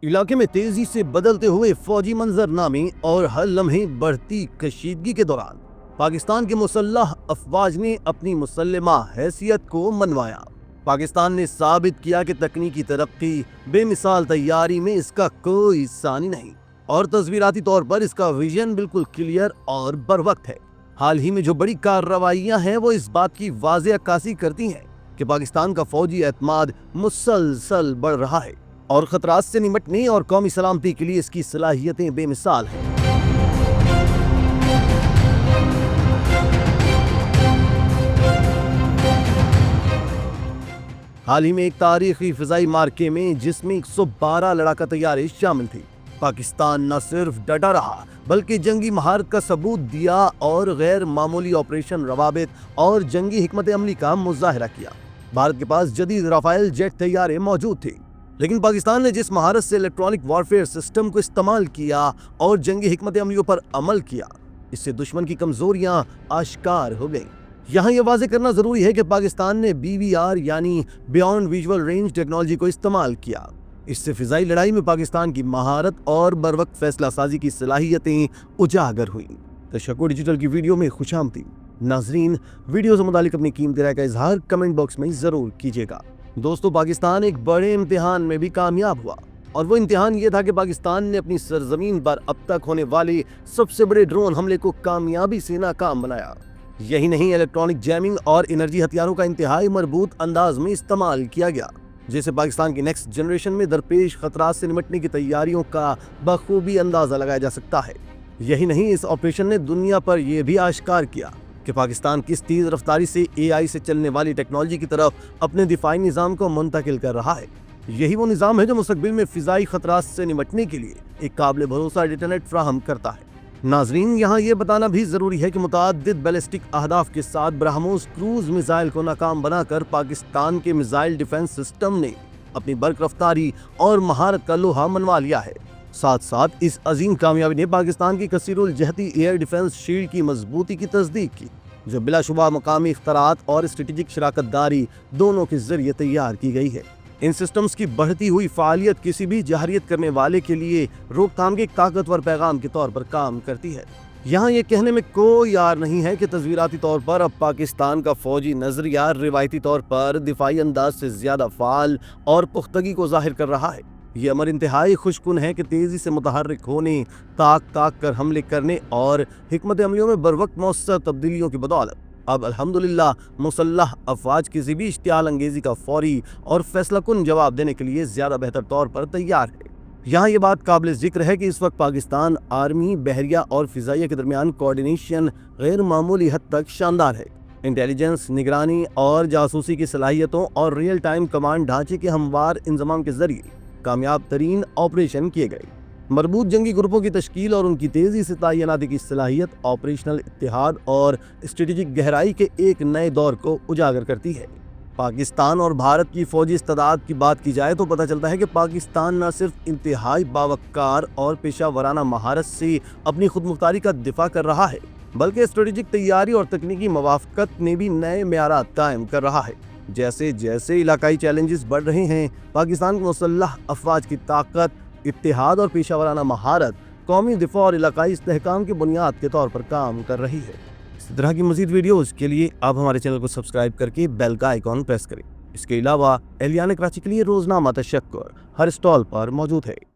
علاقے میں تیزی سے بدلتے ہوئے فوجی منظرنامے اور ہر لمحے بڑھتی کشیدگی کے دوران پاکستان کے مسلح افواج نے اپنی مسلمہ حیثیت کو منوایا۔ پاکستان نے ثابت کیا کہ تکنیکی ترقی، بے مثال تیاری میں اس کا کوئی ثانی نہیں اور تصویراتی طور پر اس کا ویژن بالکل کلیئر اور بروقت ہے۔ حال ہی میں جو بڑی کارروائیاں ہیں وہ اس بات کی واضح عکاسی کرتی ہیں کہ پاکستان کا فوجی اعتماد مسلسل بڑھ رہا ہے اور خطرات سے نمٹنے اور قومی سلامتی کے لیے اس کی صلاحیتیں بے مثال ہیں۔ حال ہی میں ایک تاریخی فضائی معرکے میں جس میں 112 لڑاکا طیارے شامل تھے، پاکستان نہ صرف ڈٹا رہا بلکہ جنگی مہارت کا ثبوت دیا اور غیر معمولی آپریشن روابط اور جنگی حکمت عملی کا مظاہرہ کیا۔ بھارت کے پاس جدید رافائل جیٹ طیارے موجود تھے، لیکن پاکستان نے جس مہارت سے الیکٹرانک وارفیئر سسٹم کو استعمال کیا اور جنگی حکمت عملیوں پر عمل کیا، اس سے دشمن کی کمزوریاں آشکار ہو گئیں۔ یہاں یہ واضح کرنا ضروری ہے کہ پاکستان نے BVR یعنی بیونڈ ویژول رینج ٹیکنالوجی کو استعمال کیا۔ اس سے فضائی لڑائی میں پاکستان کی مہارت اور بروقت فیصلہ سازی کی صلاحیتیں اجاگر ہوئیں۔ تشکر ڈیجیٹل کی ویڈیو میں خوش آمدید۔ ناظرین، ویڈیو سے متعلق اپنی قیمتی رائے کا اظہار کمنٹ باکس میں ضرور کیجیے گا۔ دوستو، پاکستان ایک بڑے امتحان میں بھی کامیاب ہوا اور وہ امتحان یہ تھا کہ پاکستان نے اپنی سرزمین پر اب تک ہونے والے سب سے بڑے ڈرون حملے کو کامیابی سے ناکام بنایا۔ یہی نہیں، الیکٹرانک جیمنگ اور انرجی ہتھیاروں کا انتہائی مربوط انداز میں استعمال کیا گیا، جسے پاکستان کی نیکسٹ جنریشن میں درپیش خطرات سے نمٹنے کی تیاریوں کا بخوبی اندازہ لگایا جا سکتا ہے۔ یہی نہیں، اس آپریشن نے دنیا پر یہ بھی آشکار کیا کہ پاکستان کس تیز رفتاری سے AI سے چلنے والی ٹیکنالوجی کی طرف اپنے دفاعی نظام کو منتقل کر رہا ہے۔ یہی وہ نظام ہے جو مستقبل میں فضائی خطرات سے نمٹنے کے لیے ایک قابل بھروسہ ڈیٹونیٹ فراہم کرتا ہے۔ ناظرین، یہاں یہ بتانا بھی ضروری ہے کہ متعدد بیلسٹک اہداف کے ساتھ برہموس کروز میزائل کو ناکام بنا کر پاکستان کے میزائل ڈیفنس سسٹم نے اپنی برق رفتاری اور مہارت کا لوہا منوا لیا ہے۔ ساتھ ساتھ اس عظیم کامیابی نے پاکستان کی کثیر الجہتی ایئر ڈیفنس شیلڈ کی مضبوطی کی تصدیق کی، جو بلا شبہ مقامی اختراعات اور اسٹریٹجک شراکت داری دونوں کے ذریعے تیار کی گئی ہے۔ ان سسٹمز کی بڑھتی ہوئی فعالیت کسی بھی جارحیت کرنے والے کے لیے روک تھام کے طاقتور پیغام کے طور پر کام کرتی ہے۔ یہاں یہ کہنے میں کوئی عار نہیں ہے کہ تصویراتی طور پر اب پاکستان کا فوجی نظریہ روایتی طور پر دفاعی انداز سے زیادہ فعال اور پختگی کو ظاہر کر رہا ہے۔ یہ امر انتہائی خوشکن ہے کہ تیزی سے متحرک ہونے، تاک کر حملے کرنے اور حکمت عملیوں میں بروقت مؤثر تبدیلیوں کی بدولت اب الحمدللہ مسلح افواج کسی بھی اشتعال انگیزی کا فوری اور فیصلہ کن جواب دینے کے لیے زیادہ بہتر طور پر تیار ہے۔ یہاں یہ بات قابل ذکر ہے کہ اس وقت پاکستان آرمی، بحریہ اور فضائیہ کے درمیان کوارڈینیشن غیر معمولی حد تک شاندار ہے۔ انٹیلیجنس، نگرانی اور جاسوسی کی صلاحیتوں اور ریئل ٹائم کمانڈ ڈھانچے کے ہموار انضمام کے ذریعے کامیاب ترین آپریشن کیے گئے۔ مربوط جنگی گروپوں کی تشکیل اور ان کی تیزی سے تعیناتی کی صلاحیت آپریشنل اتحاد اور اسٹریٹجک گہرائی کے ایک نئے دور کو اجاگر کرتی ہے۔ پاکستان اور بھارت کی فوجی استعداد کی بات کی جائے تو پتہ چلتا ہے کہ پاکستان نہ صرف انتہائی باوقار اور پیشہ ورانہ مہارت سے اپنی خود مختاری کا دفاع کر رہا ہے، بلکہ اسٹریٹجک تیاری اور تکنیکی موافقت نے بھی نئے معیارات قائم کر رہا ہے۔ جیسے جیسے علاقائی چیلنجز بڑھ رہے ہیں، پاکستان کی مسلح افواج کی طاقت، اتحاد اور پیشہ ورانہ مہارت قومی دفاع اور علاقائی استحکام کی بنیاد کے طور پر کام کر رہی ہے۔ اس طرح کی مزید ویڈیوز کے لیے آپ ہمارے چینل کو سبسکرائب کر کے بیل کا آئیکن پریس کریں۔ اس کے علاوہ اہلیان کراچی کے لیے روزنامہ تشکر ہر اسٹال پر موجود ہے۔